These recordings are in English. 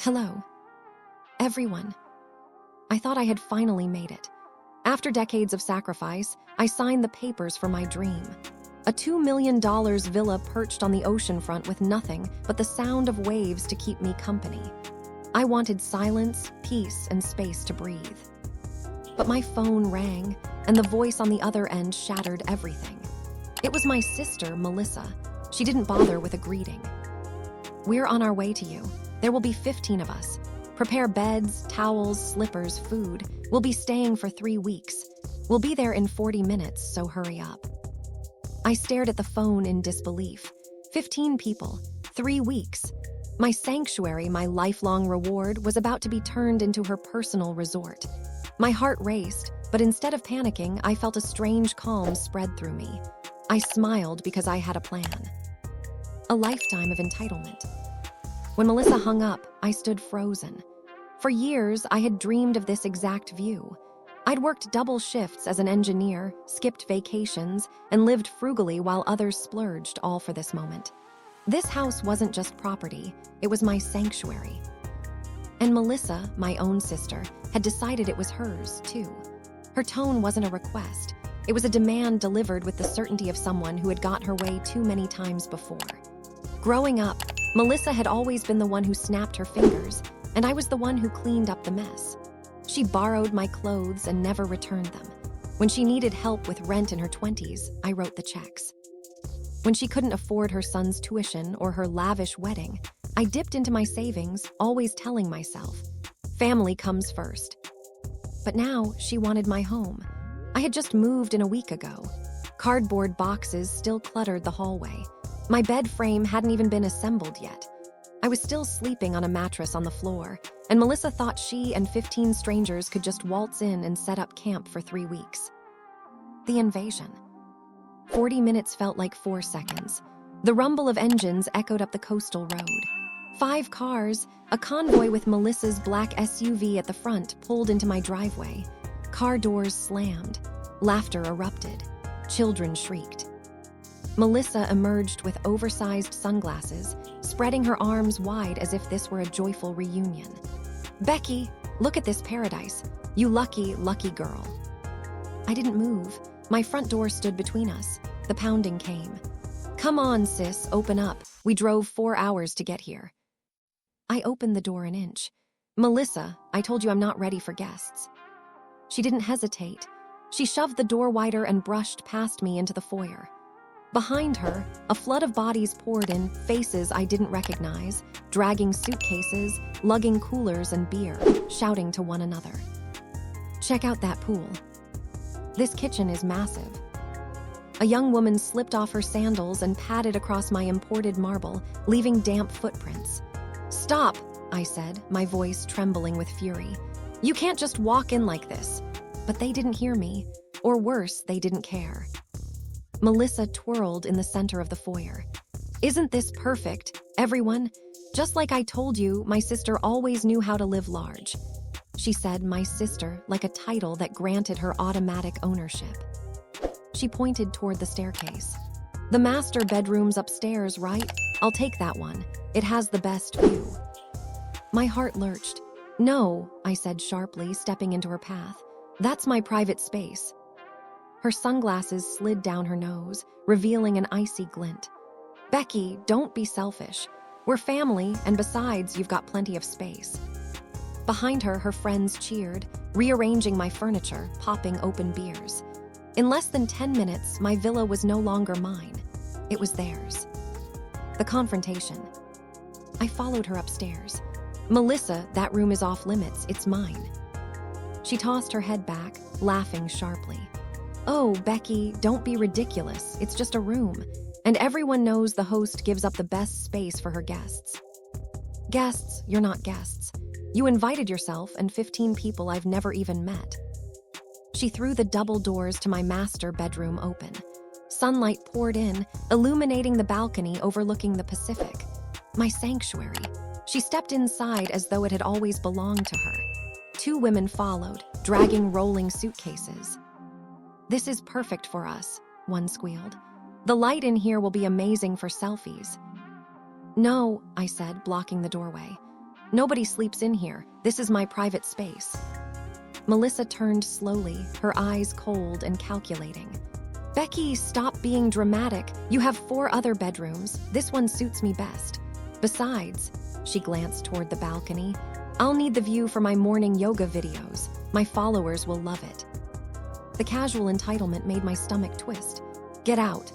Hello, everyone. I thought I had finally made it. After decades of sacrifice, I signed the papers for my dream. A $2 million villa perched on the oceanfront with nothing but the sound of waves to keep me company. I wanted silence, peace, and space to breathe. But my phone rang, and the voice on the other end shattered everything. It was my sister, Melissa. She didn't bother with a greeting. "We're on our way to you. There will be 15 of us. Prepare beds, towels, slippers, food. We'll be staying for 3 weeks. We'll be there in 40 minutes, so hurry up." I stared at the phone in disbelief. 15 people, 3 weeks. My sanctuary, my lifelong reward, was about to be turned into her personal resort. My heart raced, but instead of panicking, I felt a strange calm spread through me. I smiled because I had a plan. A lifetime of entitlement. When Melissa hung up, I stood frozen. For years, I had dreamed of this exact view. I'd worked double shifts as an engineer, skipped vacations, and lived frugally while others splurged, all for this moment. This house wasn't just property, it was my sanctuary. And Melissa, my own sister, had decided it was hers, too. Her tone wasn't a request. It was a demand delivered with the certainty of someone who had got her way too many times before. Growing up, Melissa had always been the one who snapped her fingers, and I was the one who cleaned up the mess. She borrowed my clothes and never returned them. When she needed help with rent in her 20s, I wrote the checks. When she couldn't afford her son's tuition or her lavish wedding, I dipped into my savings, always telling myself, family comes first. But now she wanted my home. I had just moved in a week ago. Cardboard boxes still cluttered the hallway. My bed frame hadn't even been assembled yet. I was still sleeping on a mattress on the floor, and Melissa thought she and 15 strangers could just waltz in and set up camp for 3 weeks. The invasion. 40 minutes felt like 4 seconds. The rumble of engines echoed up the coastal road. 5 cars, a convoy with Melissa's black SUV at the front, pulled into my driveway. Car doors slammed. Laughter erupted. Children shrieked. Melissa emerged with oversized sunglasses, spreading her arms wide as if this were a joyful reunion. "Becky, look at this paradise. You lucky, lucky girl." I didn't move. My front door stood between us. The pounding came. "Come on, sis, open up. We drove 4 hours to get here." I opened the door an inch. "Melissa, I told you I'm not ready for guests." She didn't hesitate. She shoved the door wider and brushed past me into the foyer. Behind her, a flood of bodies poured in, faces I didn't recognize, dragging suitcases, lugging coolers and beer, shouting to one another. "Check out that pool. This kitchen is massive." A young woman slipped off her sandals and padded across my imported marble, leaving damp footprints. "Stop," I said, my voice trembling with fury. "You can't just walk in like this." But they didn't hear me, or worse, they didn't care. Melissa twirled in the center of the foyer. "Isn't this perfect, everyone? Just like I told you, my sister always knew how to live large." She said "my sister" like a title that granted her automatic ownership. She pointed toward the staircase. "The master bedroom's upstairs, right? I'll take that one. It has the best view." My heart lurched. "No," I said sharply, stepping into her path. "That's my private space." Her sunglasses slid down her nose, revealing an icy glint. "Becky, don't be selfish. We're family, and besides, you've got plenty of space." Behind her, her friends cheered, rearranging my furniture, popping open beers. In less than 10 minutes, my villa was no longer mine. It was theirs. The confrontation. I followed her upstairs. "Melissa, that room is off limits. It's mine." She tossed her head back, laughing sharply. "Oh, Becky, don't be ridiculous. It's just a room. And everyone knows the host gives up the best space for her guests." "Guests, you're not guests. You invited yourself and 15 people I've never even met." She threw the double doors to my master bedroom open. Sunlight poured in, illuminating the balcony overlooking the Pacific. My sanctuary. She stepped inside as though it had always belonged to her. 2 women followed, dragging rolling suitcases. "This is perfect for us," one squealed. "The light in here will be amazing for selfies." "No," I said, blocking the doorway. Nobody sleeps in here. This is my private space. Melissa turned slowly, her eyes cold and calculating. Becky, stop being dramatic. You have 4 other bedrooms. This one suits me best. Besides, she glanced toward the balcony, I'll need the view for my morning yoga videos. My followers will love it. The casual entitlement made my stomach twist. Get out.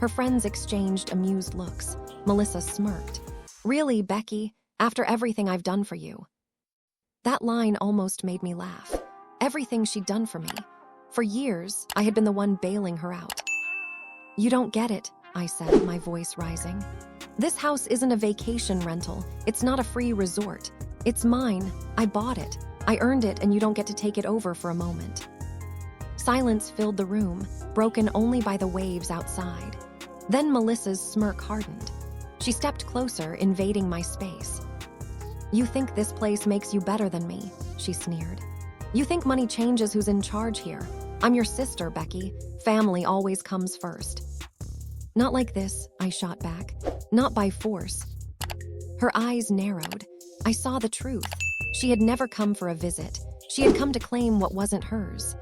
Her friends exchanged amused looks. Melissa smirked. Really, Becky? After everything I've done for you? That line almost made me laugh. Everything she'd done for me. For years, I had been the one bailing her out. You don't get it, I said, my voice rising. This house isn't a vacation rental. It's not a free resort. It's mine. I bought it. I earned it, and you don't get to take it over for a moment. Silence filled the room, broken only by the waves outside. Then Melissa's smirk hardened. She stepped closer, invading my space. You think this place makes you better than me, she sneered. You think money changes who's in charge here. I'm your sister, Becky. Family always comes first. Not like this, I shot back. Not by force. Her eyes narrowed. I saw the truth. She had never come for a visit. She had come to claim what wasn't hers.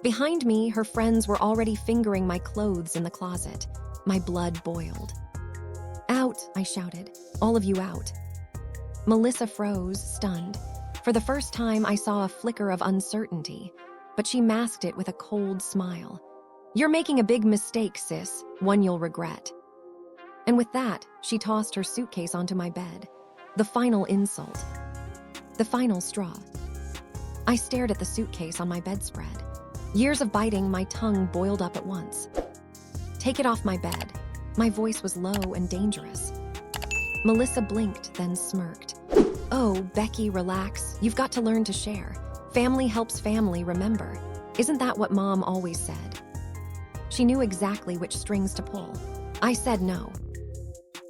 Behind me, her friends were already fingering my clothes in the closet. My blood boiled. Out, I shouted. All of you out. Melissa froze, stunned. For the first time, I saw a flicker of uncertainty, but she masked it with a cold smile. You're making a big mistake, sis, one you'll regret. And with that, she tossed her suitcase onto my bed. The final insult. The final straw. I stared at the suitcase on my bedspread. Years of biting, my tongue boiled up at once. Take it off my bed. My voice was low and dangerous. Melissa blinked, then smirked. Oh, Becky, relax. You've got to learn to share. Family helps family, remember. Isn't that what Mom always said? She knew exactly which strings to pull. I said no.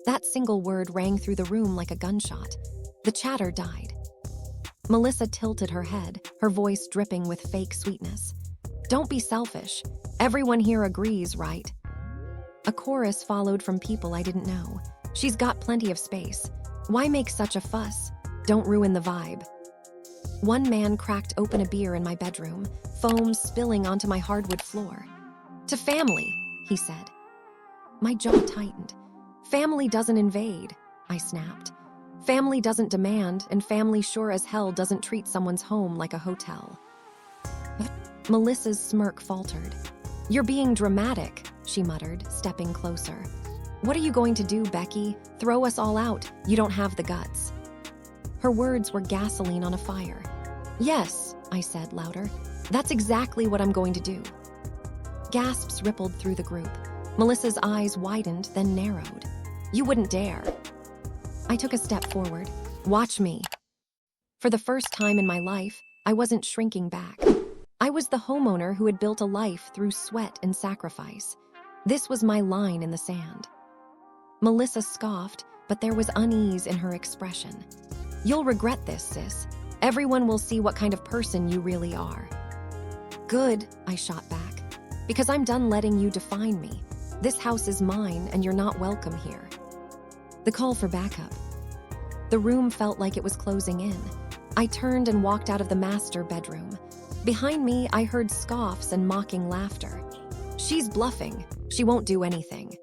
That single word rang through the room like a gunshot. The chatter died. Melissa tilted her head, her voice dripping with fake sweetness. Don't be selfish. Everyone here agrees, right? A chorus followed from people I didn't know. She's got plenty of space. Why make such a fuss? Don't ruin the vibe. One man cracked open a beer in my bedroom, foam spilling onto my hardwood floor. To family, he said. My jaw tightened. Family doesn't invade, I snapped. Family doesn't demand, and family sure as hell doesn't treat someone's home like a hotel. Melissa's smirk faltered. You're being dramatic, she muttered, stepping closer. What are you going to do, Becky? Throw us all out? You don't have the guts. Her words were gasoline on a fire. Yes, I said louder. That's exactly what I'm going to do. Gasps rippled through the group. Melissa's eyes widened, then narrowed. You wouldn't dare. I took a step forward. Watch me. For the first time in my life, I wasn't shrinking back. I was the homeowner who had built a life through sweat and sacrifice. This was my line in the sand. Melissa scoffed, but there was unease in her expression. You'll regret this, sis. Everyone will see what kind of person you really are. Good, I shot back. Because I'm done letting you define me. This house is mine, and you're not welcome here. The call for backup. The room felt like it was closing in. I turned and walked out of the master bedroom. Behind me, I heard scoffs and mocking laughter. She's bluffing. She won't do anything.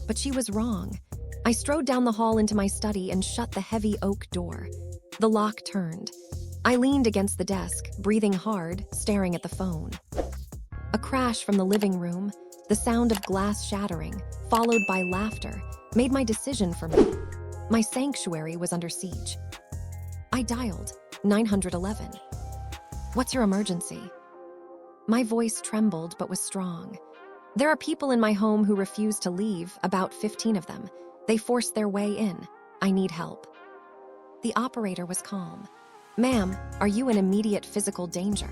But she was wrong. I strode down the hall into my study and shut the heavy oak door. The lock turned. I leaned against the desk, breathing hard, staring at the phone. A crash from the living room, the sound of glass shattering, followed by laughter, made my decision for me. My sanctuary was under siege. I dialed 911. What's your emergency? My voice trembled but was strong. There are people in my home who refuse to leave, about 15 of them. They forced their way in. I need help. The operator was calm. Ma'am, are you in immediate physical danger?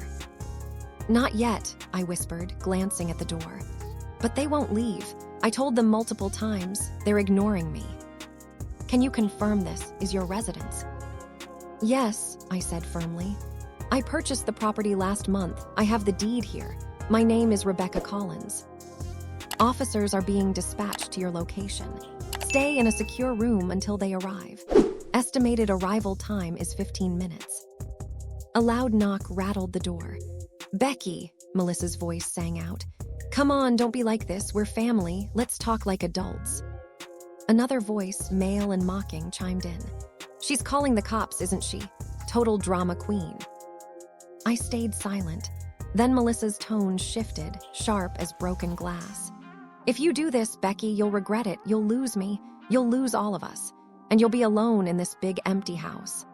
Not yet, I whispered, glancing at the door. But they won't leave. I told them multiple times. They're ignoring me. Can you confirm this is your residence? Yes, I said firmly. I purchased the property last month. I have the deed here. My name is Rebecca Collins. Officers are being dispatched to your location. Stay in a secure room until they arrive. Estimated arrival time is 15 minutes. A loud knock rattled the door. "Becky," Melissa's voice sang out. "Come on, don't be like this. We're family. Let's talk like adults." Another voice, male and mocking, chimed in. "She's calling the cops, isn't she? Total drama queen." I stayed silent. Then Melissa's tone shifted, sharp as broken glass. "If you do this, Becky, you'll regret it. You'll lose me. You'll lose all of us. And you'll be alone in this big empty house."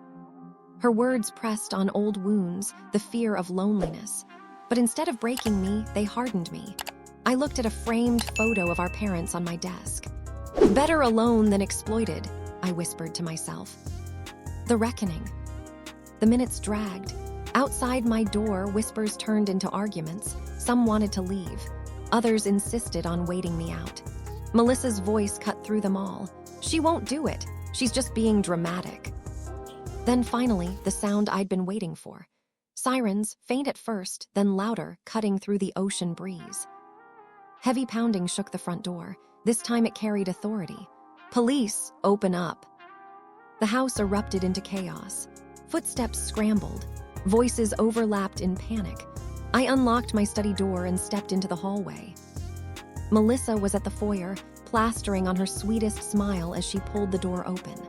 Her words pressed on old wounds, the fear of loneliness. But instead of breaking me, they hardened me. I looked at a framed photo of our parents on my desk. "Better alone than exploited," I whispered to myself. The reckoning. The minutes dragged. Outside my door, whispers turned into arguments. Some wanted to leave. Others insisted on waiting me out. Melissa's voice cut through them all. "She won't do it. She's just being dramatic." Then finally, the sound I'd been waiting for. Sirens, faint at first, then louder, cutting through the ocean breeze. Heavy pounding shook the front door. This time it carried authority. "Police, open up." The house erupted into chaos. Footsteps scrambled. Voices overlapped in panic. I unlocked my study door and stepped into the hallway. Melissa was at the foyer, plastering on her sweetest smile as she pulled the door open.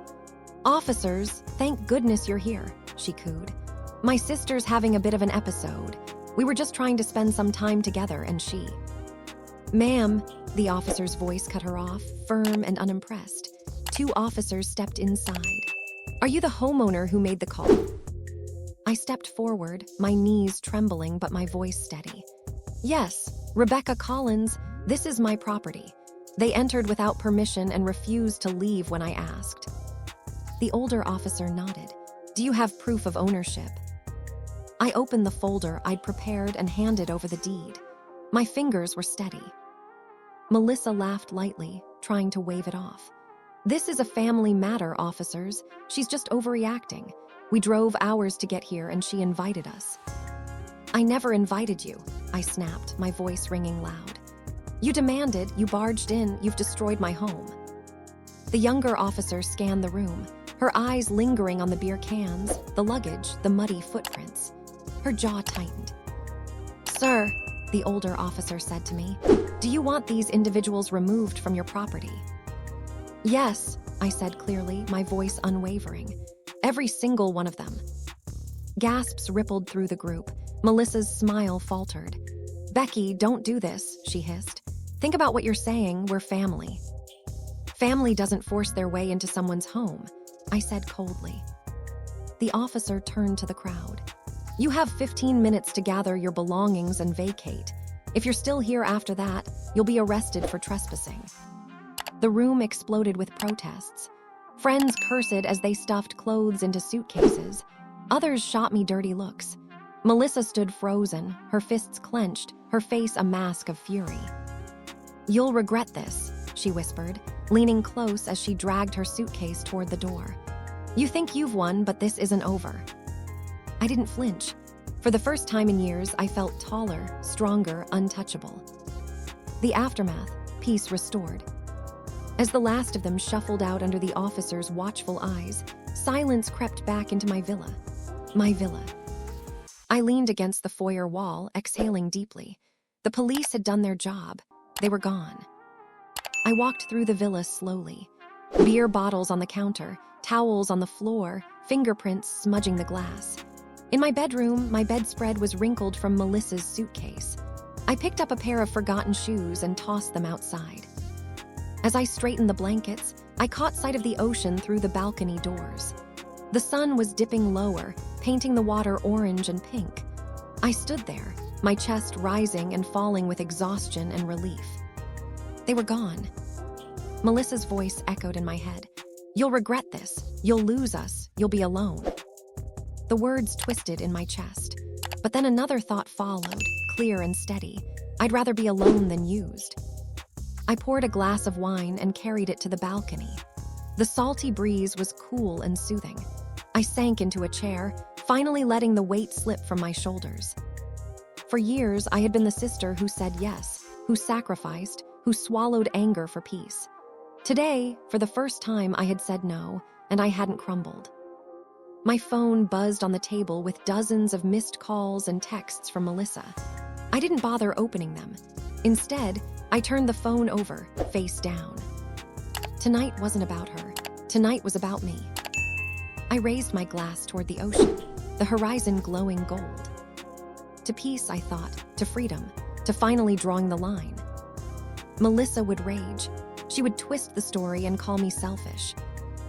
"Officers, thank goodness you're here," she cooed. "My sister's having a bit of an episode. We were just trying to spend some time together and she—" "Ma'am," the officer's voice cut her off, firm and unimpressed. Two officers stepped inside. "Are you the homeowner who made the call?" I stepped forward, my knees trembling but my voice steady. "Yes, Rebecca Collins, this is my property. They entered without permission and refused to leave when I asked." The older officer nodded. "Do you have proof of ownership?" I opened the folder I'd prepared and handed over the deed. My fingers were steady. Melissa laughed lightly, trying to wave it off. "This is a family matter, officers. She's just overreacting. We drove hours to get here and she invited us." "I never invited you," I snapped, my voice ringing loud. "You demanded, you barged in, you've destroyed my home." The younger officer scanned the room, her eyes lingering on the beer cans, the luggage, the muddy footprints. Her jaw tightened. "Sir," the older officer said to me, "do you want these individuals removed from your property?" "Yes," I said clearly, my voice unwavering. "Every single one of them." Gasps rippled through the group. Melissa's smile faltered. "Becky, don't do this," she hissed. "Think about what you're saying, we're family." "Family doesn't force their way into someone's home," I said coldly. The officer turned to the crowd. "You have 15 minutes to gather your belongings and vacate. If you're still here after that, you'll be arrested for trespassing." The room exploded with protests. Friends cursed as they stuffed clothes into suitcases. Others shot me dirty looks. Melissa stood frozen, her fists clenched, her face a mask of fury. "You'll regret this," she whispered, leaning close as she dragged her suitcase toward the door. "You think you've won, but this isn't over." I didn't flinch. For the first time in years, I felt taller, stronger, untouchable. The aftermath, peace restored. As the last of them shuffled out under the officer's watchful eyes, silence crept back into my villa. My villa. I leaned against the foyer wall, exhaling deeply. The police had done their job. They were gone. I walked through the villa slowly. Beer bottles on the counter, towels on the floor, fingerprints smudging the glass. In my bedroom, my bedspread was wrinkled from Melissa's suitcase. I picked up a pair of forgotten shoes and tossed them outside. As I straightened the blankets, I caught sight of the ocean through the balcony doors. The sun was dipping lower, painting the water orange and pink. I stood there, my chest rising and falling with exhaustion and relief. They were gone. Melissa's voice echoed in my head. "You'll regret this. You'll lose us. You'll be alone." The words twisted in my chest. But then another thought followed, clear and steady. I'd rather be alone than used. I poured a glass of wine and carried it to the balcony. The salty breeze was cool and soothing. I sank into a chair, finally letting the weight slip from my shoulders. For years, I had been the sister who said yes, who sacrificed, who swallowed anger for peace. Today, for the first time, I had said no, and I hadn't crumbled. My phone buzzed on the table with dozens of missed calls and texts from Melissa. I didn't bother opening them. Instead, I turned the phone over, face down. Tonight wasn't about her. Tonight was about me. I raised my glass toward the ocean, the horizon glowing gold. To peace, I thought, to freedom, to finally drawing the line. Melissa would rage. She would twist the story and call me selfish.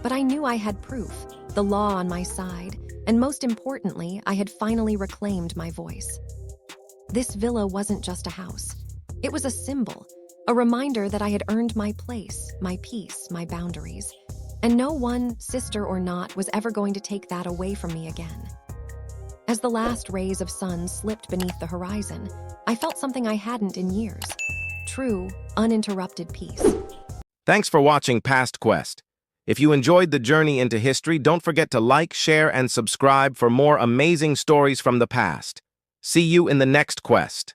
But I knew I had proof, the law on my side, and most importantly, I had finally reclaimed my voice. This villa wasn't just a house. It was a symbol, a reminder that I had earned my place, my peace, my boundaries. And no one, sister or not, was ever going to take that away from me again. As the last rays of sun slipped beneath the horizon, I felt something I hadn't in years. True, uninterrupted peace. Thanks for watching PastQuest. If you enjoyed the journey into history, don't forget to like, share, and subscribe for more amazing stories from the past. See you in the next quest.